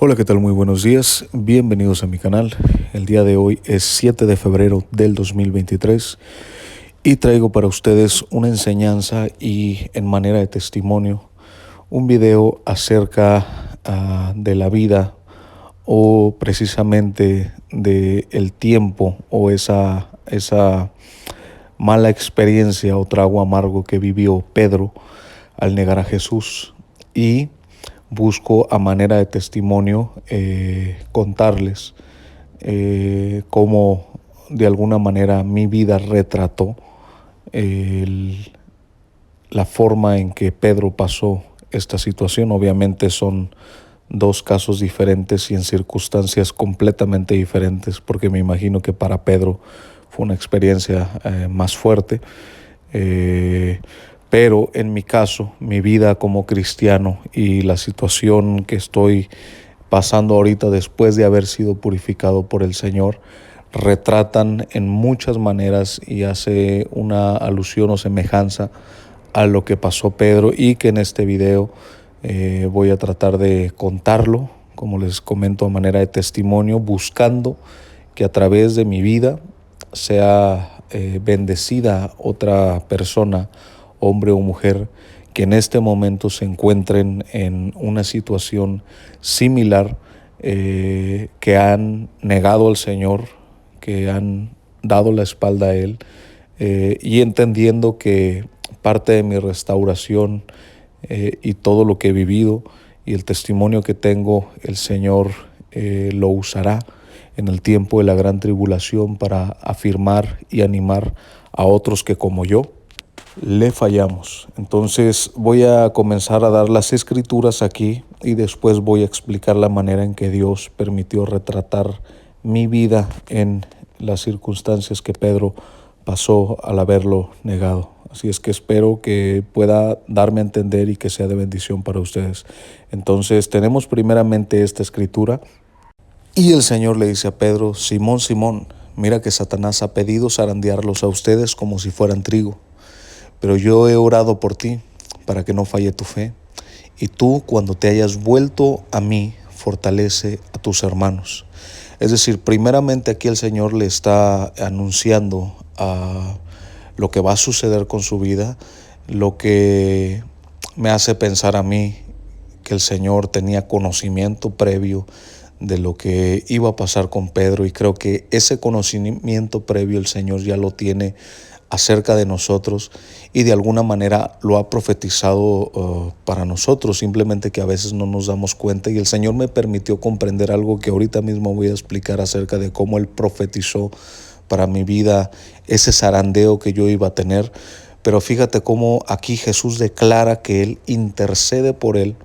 Hola, ¿qué tal? Muy buenos días. Bienvenidos a mi canal. El día de hoy es 7 de febrero del 2023 y traigo para ustedes una enseñanza y en manera de testimonio un video acerca de la vida o precisamente de el tiempo o esa mala experiencia o trago amargo que vivió Pedro al negar a Jesús, y busco a manera de testimonio contarles cómo de alguna manera mi vida retrató la forma en que Pedro pasó esta situación. Obviamente son dos casos diferentes y en circunstancias completamente diferentes, porque me imagino que para Pedro fue una experiencia más fuerte. Pero en mi caso, mi vida como cristiano y la situación que estoy pasando ahorita después de haber sido purificado por el Señor, retratan en muchas maneras y hace una alusión o semejanza a lo que pasó Pedro, y que en este video voy a tratar de contarlo, como les comento, a manera de testimonio, buscando que a través de mi vida sea bendecida otra persona, hombre o mujer, que en este momento se encuentren en una situación similar, que han negado al Señor, que han dado la espalda a Él, y entendiendo que parte de mi restauración y todo lo que he vivido y el testimonio que tengo, el Señor lo usará en el tiempo de la gran tribulación para afirmar y animar a otros que como yo le fallamos. Entonces voy a comenzar a dar las escrituras aquí y después voy a explicar la manera en que Dios permitió retratar mi vida en las circunstancias que Pedro pasó al haberlo negado. Así es que espero que pueda darme a entender y que sea de bendición para ustedes. Entonces tenemos primeramente esta escritura, y el Señor le dice a Pedro: Simón, Simón, mira que Satanás ha pedido zarandearlos a ustedes como si fueran trigo, pero yo he orado por ti para que no falle tu fe, y tú, cuando te hayas vuelto a mí, fortalece a tus hermanos. Es decir, primeramente aquí el Señor le está anunciando a lo que va a suceder con su vida, lo que me hace pensar a mí que el Señor tenía conocimiento previo de lo que iba a pasar con Pedro, y creo que ese conocimiento previo el Señor ya lo tiene acerca de nosotros y de alguna manera lo ha profetizado para nosotros, simplemente que a veces no nos damos cuenta, y el Señor me permitió comprender algo que ahorita mismo voy a explicar acerca de cómo Él profetizó para mi vida ese zarandeo que yo iba a tener. Pero fíjate cómo aquí Jesús declara que Él intercede por él,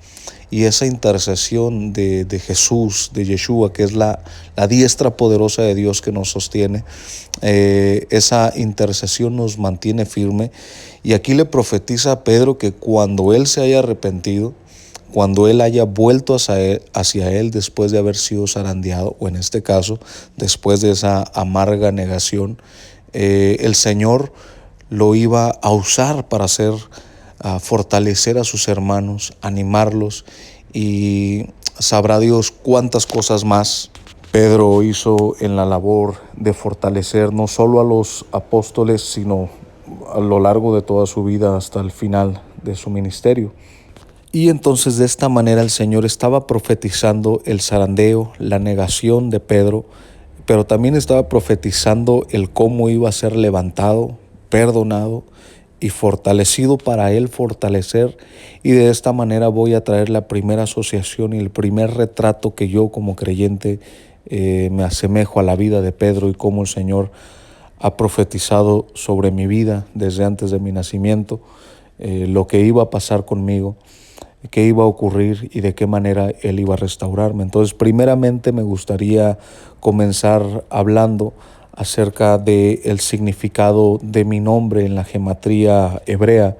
y esa intercesión de Jesús, de Yeshua, que es la diestra poderosa de Dios que nos sostiene, esa intercesión nos mantiene firme. Y aquí le profetiza a Pedro que cuando él se haya arrepentido, cuando él haya vuelto hacia él después de haber sido zarandeado, o en este caso, después de esa amarga negación, el Señor lo iba a usar para fortalecer a sus hermanos, animarlos, y sabrá Dios cuántas cosas más Pedro hizo en la labor de fortalecer no solo a los apóstoles, sino a lo largo de toda su vida hasta el final de su ministerio. Y entonces de esta manera el Señor estaba profetizando el zarandeo, la negación de Pedro, pero también estaba profetizando el cómo iba a ser levantado, perdonado y fortalecido para él fortalecer. Y de esta manera voy a traer la primera asociación y el primer retrato que yo como creyente me asemejo a la vida de Pedro, y cómo el Señor ha profetizado sobre mi vida desde antes de mi nacimiento, lo que iba a pasar conmigo, qué iba a ocurrir y de qué manera Él iba a restaurarme. Entonces, primeramente me gustaría comenzar hablando acerca del significado de mi nombre en la gematría hebrea.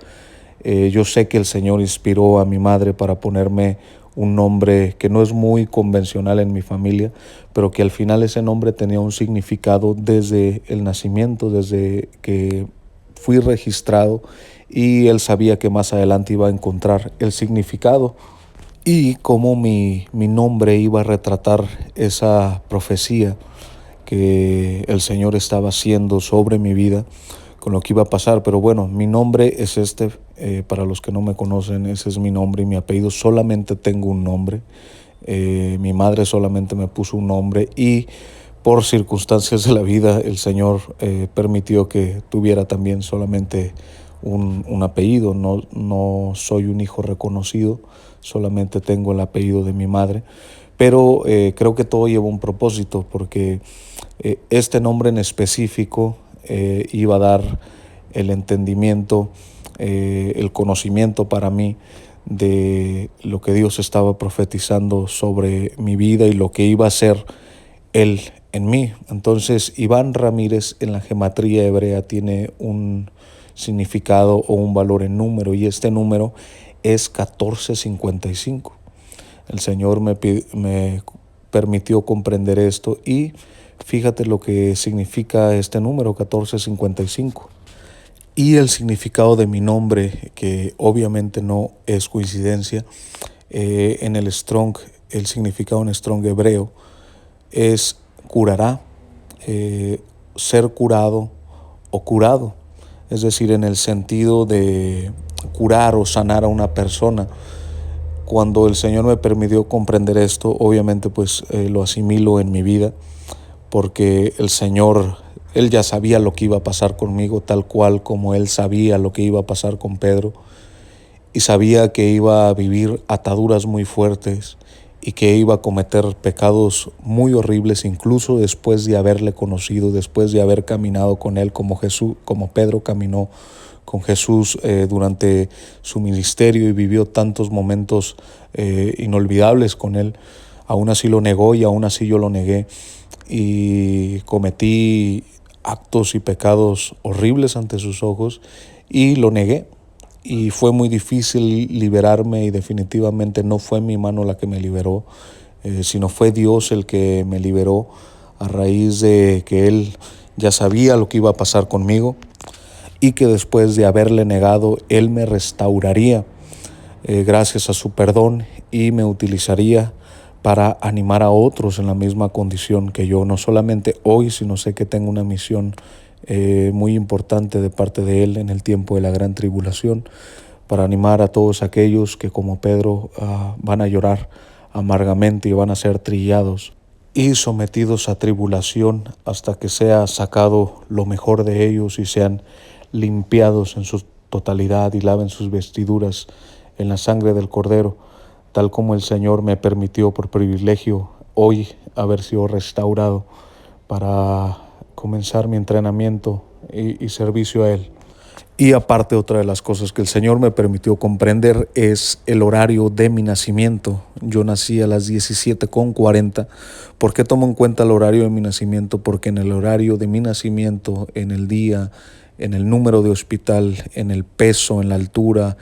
Yo sé que el Señor inspiró a mi madre para ponerme un nombre que no es muy convencional en mi familia, pero que al final ese nombre tenía un significado desde el nacimiento, desde que fui registrado, y él sabía que más adelante iba a encontrar el significado. y cómo mi nombre iba a retratar esa profecía que el Señor estaba haciendo sobre mi vida, con lo que iba a pasar. Pero bueno, mi nombre es para los que no me conocen, ese es mi nombre y mi apellido. Solamente tengo un nombre. Mi madre solamente me puso un nombre y por circunstancias de la vida el Señor permitió que tuviera también solamente un apellido. No soy un hijo reconocido, solamente tengo el apellido de mi madre. Pero creo que todo lleva un propósito, porque este nombre en específico iba a dar el entendimiento, el conocimiento para mí de lo que Dios estaba profetizando sobre mi vida y lo que iba a hacer Él en mí. Entonces, Iván Ramírez en la gematría hebrea tiene un significado o un valor en número, y este número es 1455. El Señor me permitió comprender esto, y fíjate lo que significa este número 1455. Y el significado de mi nombre, que obviamente no es coincidencia, en el Strong, el significado en Strong hebreo es curará, ser curado o curado. Es decir, en el sentido de curar o sanar a una persona. Cuando el Señor me permitió comprender esto, obviamente pues lo asimilo en mi vida, porque el Señor, Él ya sabía lo que iba a pasar conmigo, tal cual como Él sabía lo que iba a pasar con Pedro, y sabía que iba a vivir ataduras muy fuertes y que iba a cometer pecados muy horribles, incluso después de haberle conocido, después de haber caminado con Él como Pedro caminó con Jesús durante su ministerio y vivió tantos momentos inolvidables con Él. Aún así lo negó y aún así yo lo negué, y cometí actos y pecados horribles ante sus ojos y lo negué. Y fue muy difícil liberarme, y definitivamente no fue mi mano la que me liberó, sino fue Dios el que me liberó, a raíz de que Él ya sabía lo que iba a pasar conmigo, y que después de haberle negado, Él me restauraría gracias a su perdón, y me utilizaría para animar a otros en la misma condición que yo, no solamente hoy, sino sé que tengo una misión muy importante de parte de Él en el tiempo de la gran tribulación, para animar a todos aquellos que como Pedro van a llorar amargamente y van a ser trillados y sometidos a tribulación hasta que sea sacado lo mejor de ellos y sean limpiados en su totalidad y laven sus vestiduras en la sangre del Cordero, tal como el Señor me permitió por privilegio hoy haber sido restaurado para comenzar mi entrenamiento y servicio a Él. Y aparte, otra de las cosas que el Señor me permitió comprender es el horario de mi nacimiento. Yo nací a las 17:40. ¿Por qué tomo en cuenta el horario de mi nacimiento? Porque en el horario de mi nacimiento, en el día, en el número de hospital, en el peso, en la altura,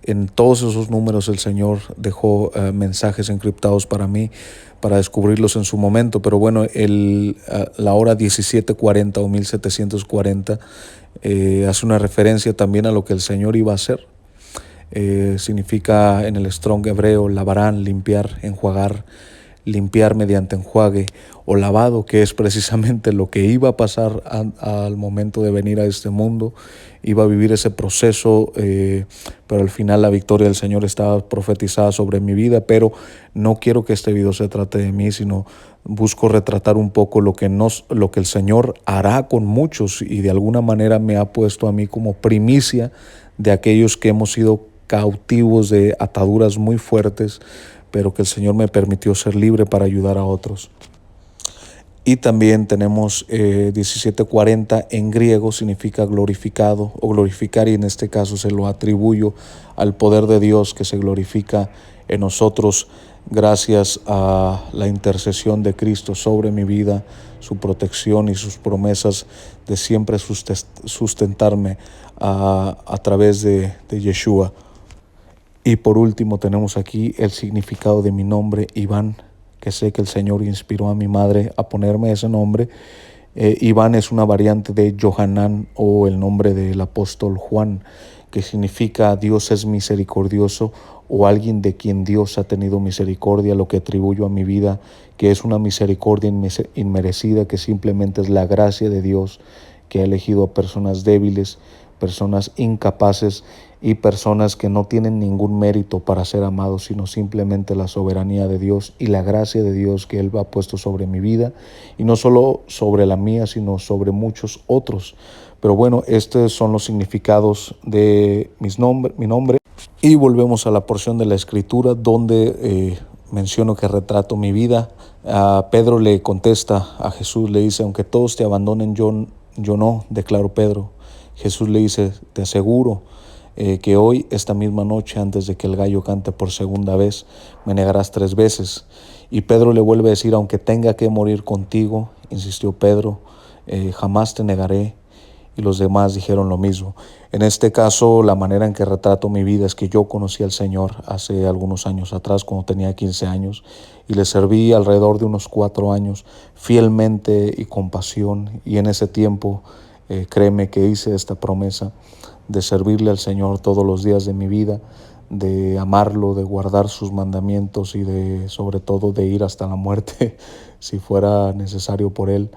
en todos esos números el Señor dejó mensajes encriptados para mí, para descubrirlos en su momento. Pero bueno, la hora 17:40 o 1740 hace una referencia también a lo que el Señor iba a hacer. Significa en el Strong hebreo lavarán, limpiar, enjuagar, limpiar mediante enjuague o lavado, que es precisamente lo que iba a pasar al momento de venir a este mundo. Iba a vivir ese proceso, pero al final la victoria del Señor estaba profetizada sobre mi vida. Pero no quiero que este video se trate de mí, sino busco retratar un poco lo que el Señor hará con muchos, y de alguna manera me ha puesto a mí como primicia de aquellos que hemos sido cautivos de ataduras muy fuertes, pero que el Señor me permitió ser libre para ayudar a otros. Y también tenemos 17:40 en griego, significa glorificado o glorificar, y en este caso se lo atribuyo al poder de Dios que se glorifica en nosotros gracias a la intercesión de Cristo sobre mi vida, su protección y sus promesas de siempre sustentarme a través de Yeshua. Y por último tenemos aquí el significado de mi nombre, Iván, que sé que el Señor inspiró a mi madre a ponerme ese nombre. Iván es una variante de Johanán, o el nombre del apóstol Juan, que significa Dios es misericordioso o alguien de quien Dios ha tenido misericordia, lo que atribuyo a mi vida, que es una misericordia inmerecida, que simplemente es la gracia de Dios que ha elegido a personas débiles, personas incapaces y personas que no tienen ningún mérito para ser amados, sino simplemente la soberanía de Dios y la gracia de Dios que Él ha puesto sobre mi vida, y no solo sobre la mía, sino sobre muchos otros. Pero bueno, estos son los significados de mi nombre. Y volvemos a la porción de la Escritura donde menciono que retrato mi vida. Pedro le contesta a Jesús, le dice: aunque todos te abandonen, yo no, declaró Pedro. Jesús le dice: te aseguro que hoy, esta misma noche, antes de que el gallo cante por segunda vez, me negarás 3 veces. Y Pedro le vuelve a decir: aunque tenga que morir contigo, insistió Pedro, jamás te negaré. Y los demás dijeron lo mismo. En este caso, la manera en que retrato mi vida es que yo conocí al Señor hace algunos años atrás, cuando tenía 15 años, y le serví alrededor de unos 4 años fielmente y con pasión. Y en ese tiempo, créeme que hice esta promesa de servirle al Señor todos los días de mi vida, de amarlo, de guardar sus mandamientos y sobre todo, de ir hasta la muerte, si fuera necesario por Él,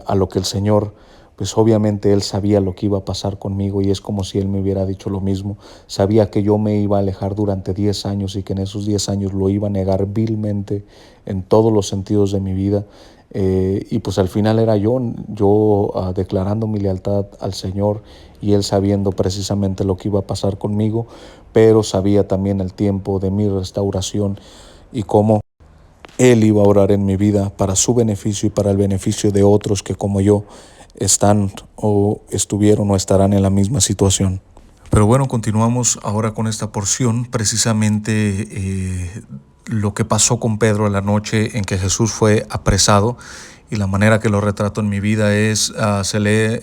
a lo que el Señor, pues obviamente Él sabía lo que iba a pasar conmigo, y es como si Él me hubiera dicho lo mismo. Sabía que yo me iba a alejar durante 10 años y que en esos 10 años lo iba a negar vilmente en todos los sentidos de mi vida. Y pues al final era yo declarando mi lealtad al Señor, y Él sabiendo precisamente lo que iba a pasar conmigo, pero sabía también el tiempo de mi restauración y cómo Él iba a orar en mi vida para su beneficio y para el beneficio de otros que, como yo, están o estuvieron o estarán en la misma situación. Pero bueno, continuamos ahora con esta porción, precisamente lo que pasó con Pedro la noche en que Jesús fue apresado, y la manera que lo retrato en mi vida es, se lee,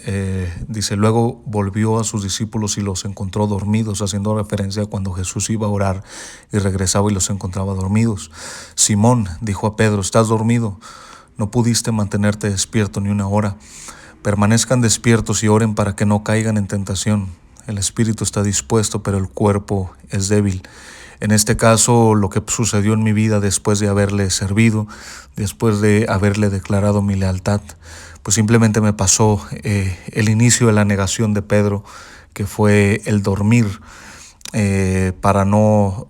dice: luego volvió a sus discípulos y los encontró dormidos, haciendo referencia a cuando Jesús iba a orar y regresaba y los encontraba dormidos. Simón dijo a Pedro: ¿estás dormido? ¿No pudiste mantenerte despierto ni una hora? Permanezcan despiertos y oren para que no caigan en tentación. El espíritu está dispuesto, pero el cuerpo es débil. En este caso, lo que sucedió en mi vida después de haberle servido, después de haberle declarado mi lealtad, pues simplemente me pasó el inicio de la negación de Pedro, que fue el dormir, para no,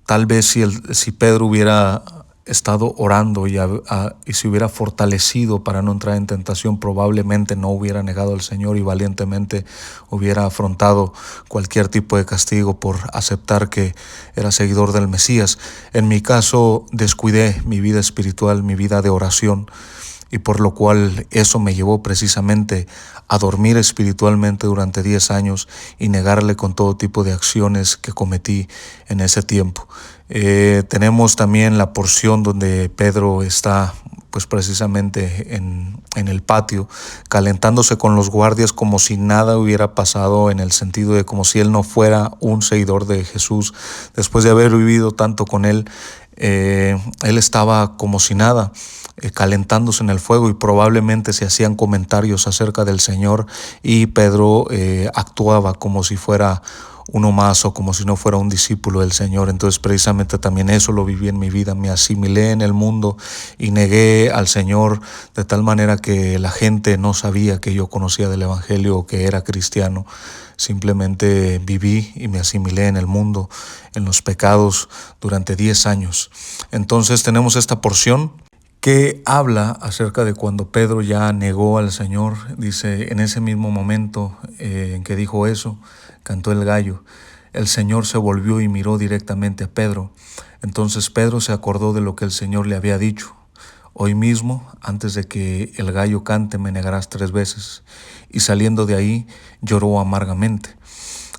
tal vez si Pedro hubiera estado orando y se hubiera fortalecido para no entrar en tentación, probablemente no hubiera negado al Señor y valientemente hubiera afrontado cualquier tipo de castigo por aceptar que era seguidor del Mesías. En mi caso, descuidé mi vida espiritual, mi vida de oración, y por lo cual eso me llevó precisamente a dormir espiritualmente durante 10 años y negarle con todo tipo de acciones que cometí en ese tiempo. Tenemos también la porción donde Pedro está pues precisamente en el patio, calentándose con los guardias como si nada hubiera pasado, en el sentido de como si él no fuera un seguidor de Jesús. Después de haber vivido tanto con él estaba como si nada, calentándose en el fuego, y probablemente se hacían comentarios acerca del Señor, y Pedro actuaba como si fuera uno más o como si no fuera un discípulo del Señor. Entonces precisamente también eso lo viví en mi vida. Me asimilé en el mundo y negué al Señor de tal manera que la gente no sabía que yo conocía del Evangelio o que era cristiano. Simplemente viví y me asimilé en el mundo, en los pecados, durante 10 años. Entonces tenemos esta porción que habla acerca de cuando Pedro ya negó al Señor. Dice: en ese mismo momento en que dijo eso, cantó el gallo. El Señor se volvió y miró directamente a Pedro. Entonces Pedro se acordó de lo que el Señor le había dicho: hoy mismo, antes de que el gallo cante, me negarás 3 veces. Y saliendo de ahí, lloró amargamente.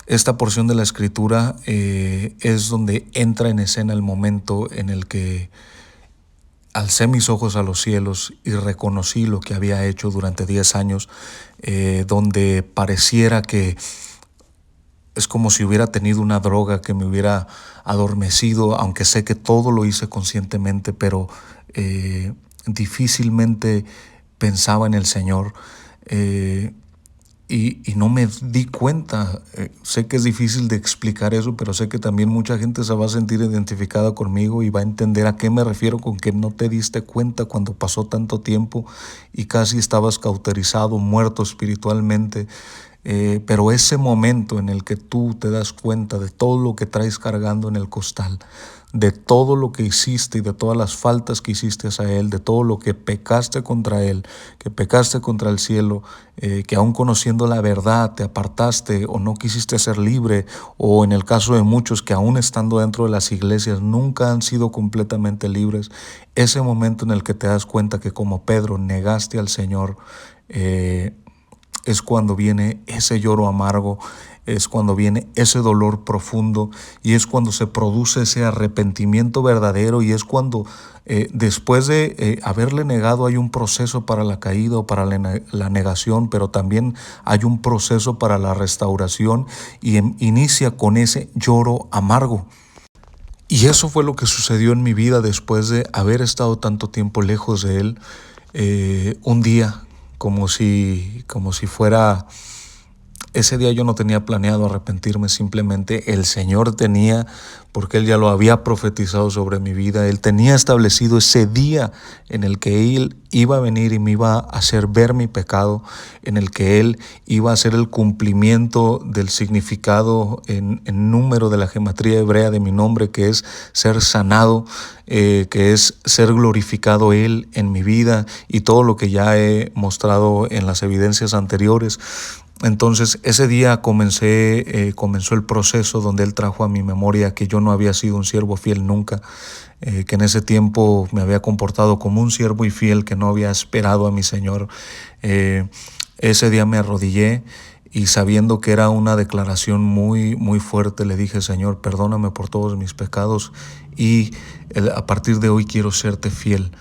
Esta porción de la Escritura es donde entra en escena el momento en el que alcé mis ojos a los cielos y reconocí lo que había hecho durante 10 años, donde pareciera que es como si hubiera tenido una droga que me hubiera adormecido, aunque sé que todo lo hice conscientemente, pero difícilmente pensaba en el Señor. y no me di cuenta. Sé que es difícil de explicar eso, pero sé que también mucha gente se va a sentir identificada conmigo y va a entender a qué me refiero con que no te diste cuenta cuando pasó tanto tiempo y casi estabas cauterizado, muerto espiritualmente. Pero ese momento en el que tú te das cuenta de todo lo que traes cargando en el costal, de todo lo que hiciste y de todas las faltas que hiciste hacia Él, de todo lo que pecaste contra Él, que pecaste contra el cielo, que aún conociendo la verdad te apartaste o no quisiste ser libre, o en el caso de muchos que aún estando dentro de las iglesias nunca han sido completamente libres, ese momento en el que te das cuenta que como Pedro negaste al Señor, es cuando viene ese lloro amargo, es cuando viene ese dolor profundo y es cuando se produce ese arrepentimiento verdadero y es cuando después de haberle negado hay un proceso para la caída o para la negación, pero también hay un proceso para la restauración y inicia con ese lloro amargo. Y eso fue lo que sucedió en mi vida después de haber estado tanto tiempo lejos de Él. Un día, como si fuera... Ese día yo no tenía planeado arrepentirme, simplemente el Señor tenía, porque Él ya lo había profetizado sobre mi vida, Él tenía establecido ese día en el que Él iba a venir y me iba a hacer ver mi pecado, en el que Él iba a hacer el cumplimiento del significado en número de la gematría hebrea de mi nombre, que es ser sanado, que es ser glorificado Él en mi vida y todo lo que ya he mostrado en las evidencias anteriores. Entonces ese día comenzó el proceso donde Él trajo a mi memoria que yo no había sido un siervo fiel nunca, que en ese tiempo me había comportado como un siervo infiel que no había esperado a mi Señor. Ese día me arrodillé y sabiendo que era una declaración muy, muy fuerte, le dije: Señor, perdóname por todos mis pecados y a partir de hoy quiero serte fiel.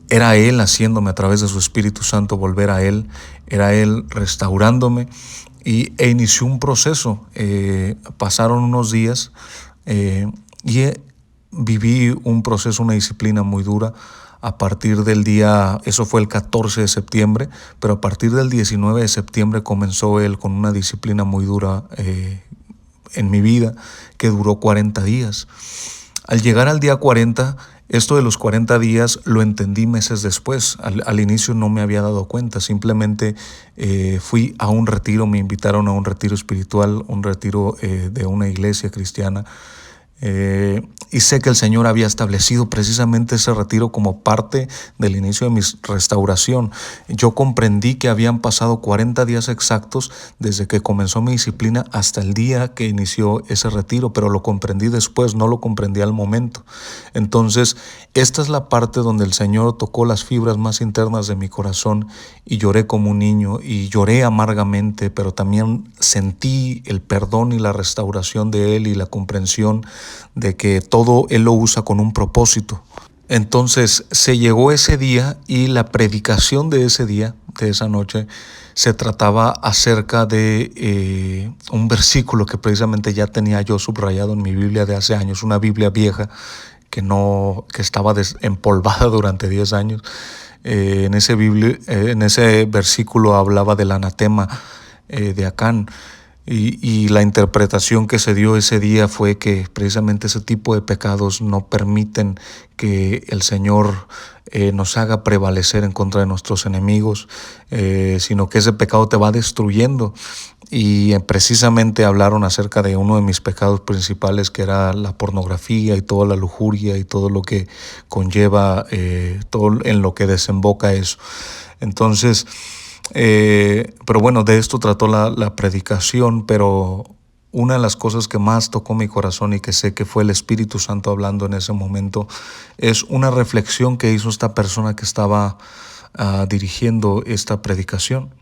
Era Él haciéndome a través de su Espíritu Santo volver a Él, era Él restaurándome e inició un proceso. Pasaron unos días y viví un proceso, una disciplina muy dura. A partir del día, eso fue el 14 de septiembre, pero a partir del 19 de septiembre comenzó Él con una disciplina muy dura en mi vida que duró 40 días. Al llegar al día 40, esto de los 40 días lo entendí meses después. Al inicio no me había dado cuenta, simplemente fui a un retiro, me invitaron a un retiro espiritual, un retiro de una iglesia cristiana. Y sé que el Señor había establecido precisamente ese retiro como parte del inicio de mi restauración. Yo comprendí que habían pasado 40 días exactos desde que comenzó mi disciplina hasta el día que inició ese retiro, pero lo comprendí después, no lo comprendí al momento. Entonces, esta es la parte donde el Señor tocó las fibras más internas de mi corazón y lloré como un niño y lloré amargamente, pero también sentí el perdón y la restauración de Él y la comprensión de que todo Él lo usa con un propósito. Entonces se llegó ese día y la predicación de ese día, de esa noche, se trataba acerca de un versículo que precisamente ya tenía yo subrayado en mi Biblia de hace años, una Biblia vieja que estaba empolvada durante 10 años. En ese versículo hablaba del anatema de Acán. Y la interpretación que se dio ese día fue que precisamente ese tipo de pecados no permiten que el Señor nos haga prevalecer en contra de nuestros enemigos, sino que ese pecado te va destruyendo. Y precisamente hablaron acerca de uno de mis pecados principales, que era la pornografía y toda la lujuria y todo lo que conlleva, todo en lo que desemboca eso. Entonces, pero bueno, de esto trató la predicación, pero una de las cosas que más tocó mi corazón y que sé que fue el Espíritu Santo hablando en ese momento es una reflexión que hizo esta persona que estaba dirigiendo esta predicación.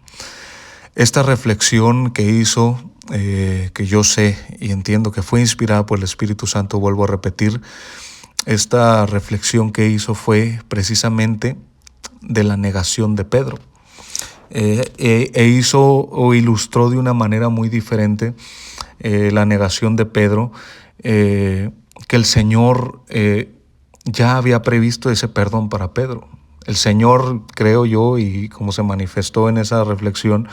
Esta reflexión que hizo, que yo sé y entiendo que fue inspirada por el Espíritu Santo, vuelvo a repetir, esta reflexión que hizo fue precisamente de la negación de Pedro. Hizo o ilustró de una manera muy diferente la negación de Pedro, que el Señor ya había previsto ese perdón para Pedro. El Señor, creo yo, y como se manifestó en esa reflexión,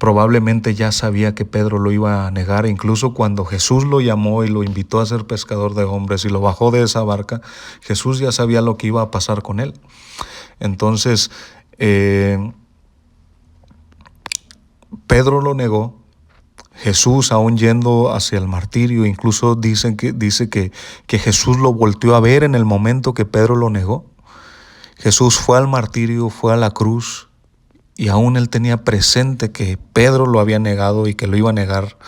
probablemente ya sabía que Pedro lo iba a negar. Incluso cuando Jesús lo llamó y lo invitó a ser pescador de hombres y lo bajó de esa barca, Jesús ya sabía lo que iba a pasar con él. Entonces, Pedro lo negó. Jesús, aún yendo hacia el martirio, incluso dice que Jesús lo volteó a ver en el momento que Pedro lo negó. Jesús fue al martirio, fue a la cruz, y aún él tenía presente que Pedro lo había negado y que lo iba a negar.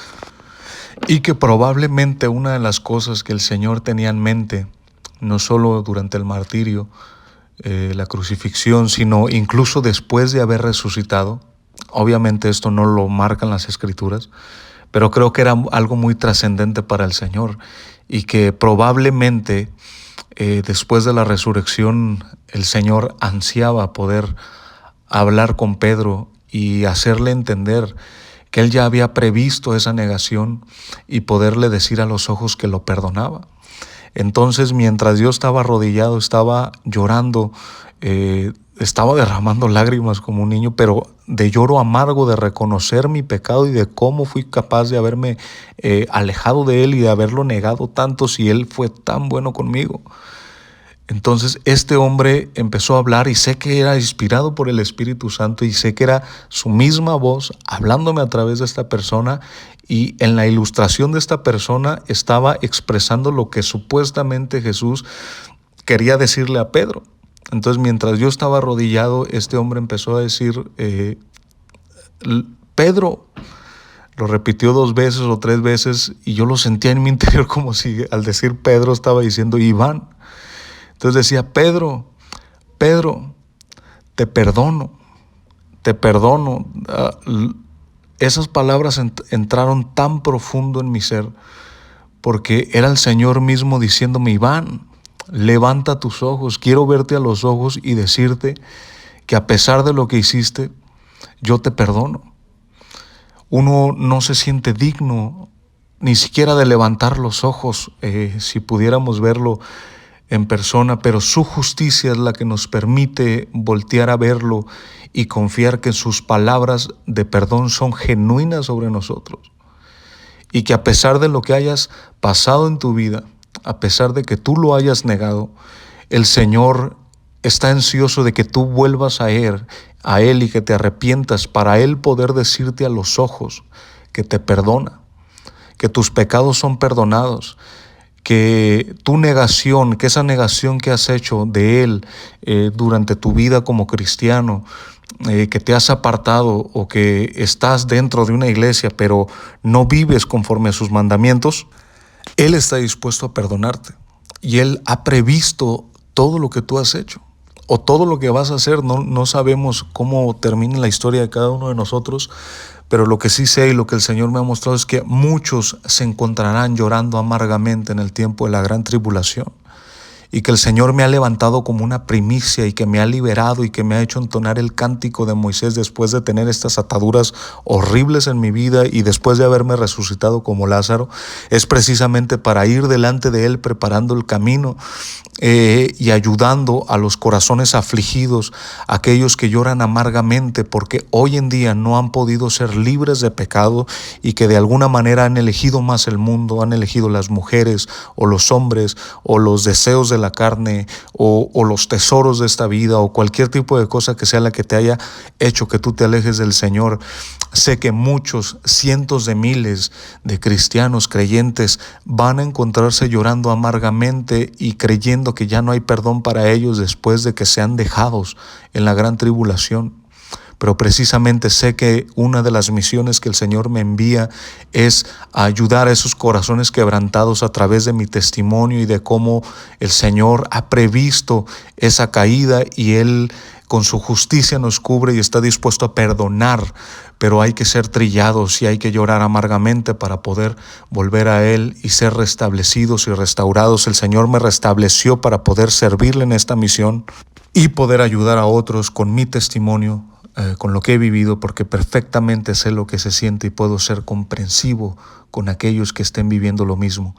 Y que probablemente una de las cosas que el Señor tenía en mente, no solo durante el martirio, la crucifixión, sino incluso después de haber resucitado. Obviamente esto no lo marcan las Escrituras, pero creo que era algo muy trascendente para el Señor, y que probablemente después de la resurrección el Señor ansiaba poder hablar con Pedro y hacerle entender que él ya había previsto esa negación y poderle decir a los ojos que lo perdonaba. Entonces, mientras yo estaba arrodillado, estaba llorando, estaba derramando lágrimas como un niño, pero de lloro amargo, de reconocer mi pecado y de cómo fui capaz de haberme alejado de él y de haberlo negado tanto si él fue tan bueno conmigo. Entonces este hombre empezó a hablar, y sé que era inspirado por el Espíritu Santo, y sé que era su misma voz hablándome a través de esta persona, y en la ilustración de esta persona estaba expresando lo que supuestamente Jesús quería decirle a Pedro. Entonces, mientras yo estaba arrodillado, este hombre empezó a decir, Pedro. Lo repitió 2 veces o 3 veces, y yo lo sentía en mi interior como si al decir Pedro estaba diciendo Iván. Entonces decía, Pedro, te perdono. Esas palabras entraron tan profundo en mi ser, porque era el Señor mismo diciéndome, Iván, levanta tus ojos, quiero verte a los ojos y decirte que a pesar de lo que hiciste, yo te perdono. Uno no se siente digno ni siquiera de levantar los ojos, si pudiéramos verlo en persona, pero su justicia es la que nos permite voltear a verlo y confiar que sus palabras de perdón son genuinas sobre nosotros. Y que a pesar de lo que hayas pasado en tu vida, a pesar de que tú lo hayas negado, el Señor está ansioso de que tú vuelvas a Él y que te arrepientas, para Él poder decirte a los ojos que te perdona, que tus pecados son perdonados, que tu negación, que esa negación que has hecho de Él durante tu vida como cristiano, que te has apartado o que estás dentro de una iglesia pero no vives conforme a sus mandamientos, Él está dispuesto a perdonarte, y Él ha previsto todo lo que tú has hecho o todo lo que vas a hacer. No sabemos cómo termina la historia de cada uno de nosotros, pero lo que sí sé y lo que el Señor me ha mostrado es que muchos se encontrarán llorando amargamente en el tiempo de la gran tribulación, y que el Señor me ha levantado como una primicia y que me ha liberado y que me ha hecho entonar el cántico de Moisés después de tener estas ataduras horribles en mi vida y después de haberme resucitado como Lázaro. Es precisamente para ir delante de Él preparando el camino y ayudando a los corazones afligidos, aquellos que lloran amargamente porque hoy en día no han podido ser libres de pecado y que de alguna manera han elegido más el mundo, han elegido las mujeres o los hombres o los deseos de la carne o los tesoros de esta vida o cualquier tipo de cosa que sea la que te haya hecho que tú te alejes del Señor. Sé que muchos, cientos de miles de cristianos creyentes van a encontrarse llorando amargamente y creyendo que ya no hay perdón para ellos después de que sean dejados en la gran tribulación. Pero precisamente sé que una de las misiones que el Señor me envía es a ayudar a esos corazones quebrantados a través de mi testimonio y de cómo el Señor ha previsto esa caída y Él con su justicia nos cubre y está dispuesto a perdonar, pero hay que ser trillados y hay que llorar amargamente para poder volver a Él y ser restablecidos y restaurados. El Señor me restableció para poder servirle en esta misión y poder ayudar a otros con mi testimonio, con lo que he vivido, porque perfectamente sé lo que se siente y puedo ser comprensivo con aquellos que estén viviendo lo mismo.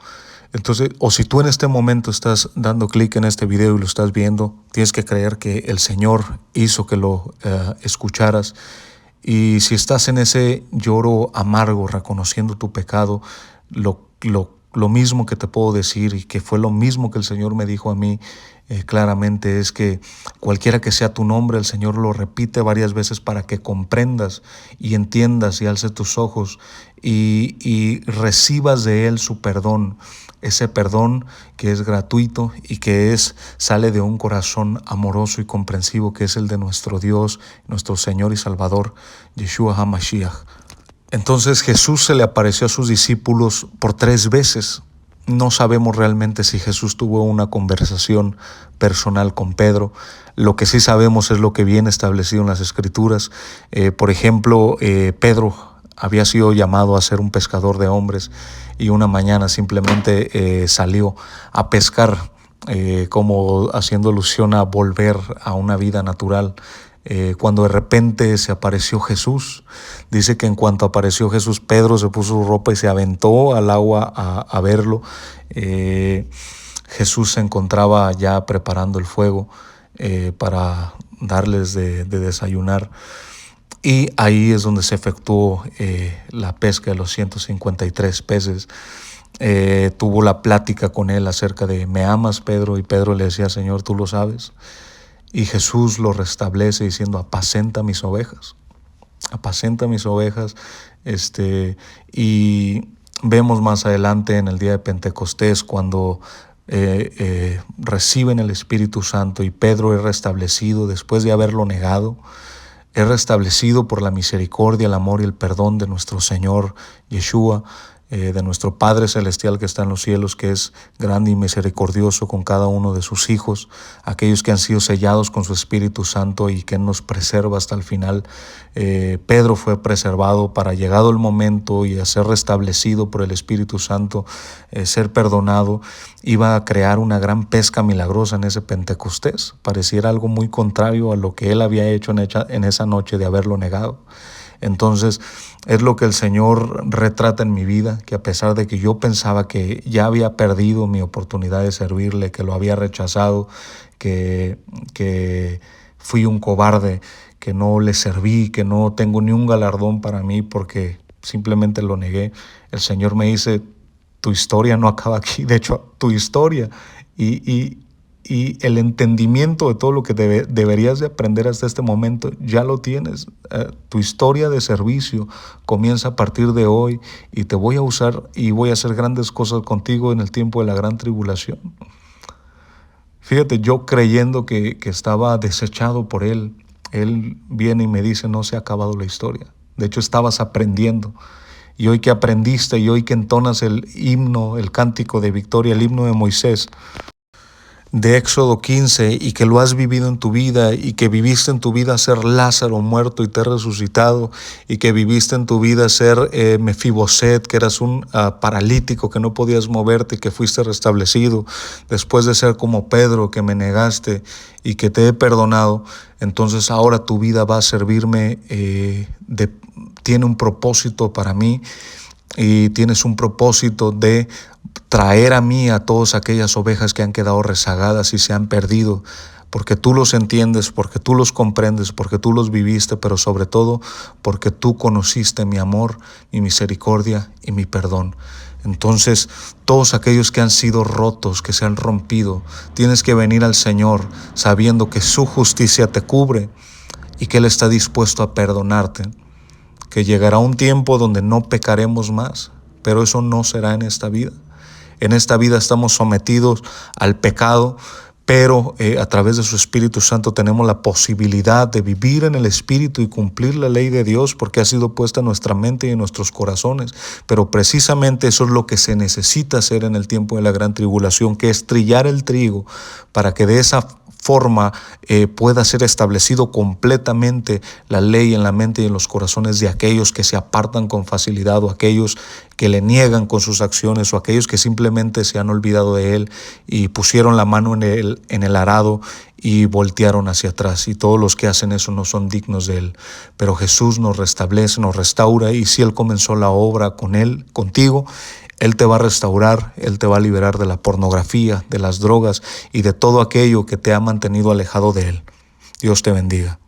Entonces, o si tú en este momento estás dando clic en este video y lo estás viendo, tienes que creer que el Señor hizo que lo escucharas Y si estás en ese lloro amargo, reconociendo tu pecado, lo mismo que te puedo decir, y que fue lo mismo que el Señor me dijo a mí claramente, es que cualquiera que sea tu nombre, el Señor lo repite varias veces para que comprendas y entiendas y alces tus ojos y recibas de Él su perdón. Ese perdón que es gratuito y que sale de un corazón amoroso y comprensivo, que es el de nuestro Dios, nuestro Señor y Salvador, Yeshua HaMashiach. Entonces Jesús se le apareció a sus discípulos por 3 veces. No sabemos realmente si Jesús tuvo una conversación personal con Pedro. Lo que sí sabemos es lo que viene establecido en las Escrituras. Por ejemplo, Pedro había sido llamado a ser un pescador de hombres y una mañana simplemente salió a pescar, como haciendo alusión a volver a una vida natural. Cuando de repente se apareció Jesús, dice que en cuanto apareció Jesús, Pedro se puso su ropa y se aventó al agua a verlo. Jesús se encontraba ya preparando el fuego para darles de desayunar. Y ahí es donde se efectuó la pesca de los 153 peces. Tuvo la plática con él acerca de: ¿me amas, Pedro? Y Pedro le decía: Señor, tú lo sabes. Y Jesús lo restablece diciendo: apacenta mis ovejas. Apacenta mis ovejas. Y vemos más adelante en el día de Pentecostés, cuando reciben el Espíritu Santo y Pedro es restablecido después de haberlo negado. Es restablecido por la misericordia, el amor y el perdón de nuestro Señor Yeshua, de nuestro Padre Celestial que está en los cielos, que es grande y misericordioso con cada uno de sus hijos, aquellos que han sido sellados con su Espíritu Santo y que nos preserva hasta el final. Pedro fue preservado para, llegado el momento y a ser restablecido por el Espíritu Santo, ser perdonado, iba a crear una gran pesca milagrosa en ese Pentecostés. Pareciera algo muy contrario a lo que él había hecho en esa noche de haberlo negado. Entonces es lo que el Señor retrata en mi vida, que a pesar de que yo pensaba que ya había perdido mi oportunidad de servirle, que lo había rechazado, que fui un cobarde, que no le serví, que no tengo ni un galardón para mí porque simplemente lo negué, el Señor me dice: tu historia no acaba aquí. De hecho, tu historia y el entendimiento de todo lo que deberías de aprender hasta este momento, ya lo tienes. Tu historia de servicio comienza a partir de hoy y te voy a usar y voy a hacer grandes cosas contigo en el tiempo de la gran tribulación. Fíjate, yo creyendo que estaba desechado por Él viene y me dice: no se ha acabado la historia. De hecho, estabas aprendiendo. Y hoy que aprendiste y hoy que entonas el himno, el cántico de victoria, el himno de Moisés, de Éxodo 15, y que lo has vivido en tu vida, y que viviste en tu vida ser Lázaro muerto y te has resucitado, y que viviste en tu vida ser Mefiboset, que eras un paralítico que no podías moverte y que fuiste restablecido, después de ser como Pedro, que me negaste y que te he perdonado. Entonces ahora tu vida va a servirme, tiene un propósito para mí, y tienes un propósito de traer a mí a todas aquellas ovejas que han quedado rezagadas y se han perdido, porque tú los entiendes, porque tú los comprendes, porque tú los viviste, pero sobre todo porque tú conociste mi amor, mi misericordia y mi perdón. Entonces, todos aquellos que han sido rotos, que se han rompido, tienes que venir al Señor sabiendo que su justicia te cubre y que Él está dispuesto a perdonarte, que llegará un tiempo donde no pecaremos más, pero eso no será en esta vida. En esta vida estamos sometidos al pecado, pero a través de su Espíritu Santo tenemos la posibilidad de vivir en el Espíritu y cumplir la ley de Dios, porque ha sido puesta en nuestra mente y en nuestros corazones. Pero precisamente eso es lo que se necesita hacer en el tiempo de la gran tribulación, que es trillar el trigo para que de esa forma pueda ser establecido completamente la ley en la mente y en los corazones de aquellos que se apartan con facilidad, o aquellos que le niegan con sus acciones, o aquellos que simplemente se han olvidado de Él y pusieron la mano en el arado y voltearon hacia atrás. Y todos los que hacen eso no son dignos de Él. Pero Jesús nos restablece, nos restaura, y si Él comenzó la obra con Él, contigo, Él te va a restaurar, Él te va a liberar de la pornografía, de las drogas y de todo aquello que te ha mantenido alejado de Él. Dios te bendiga.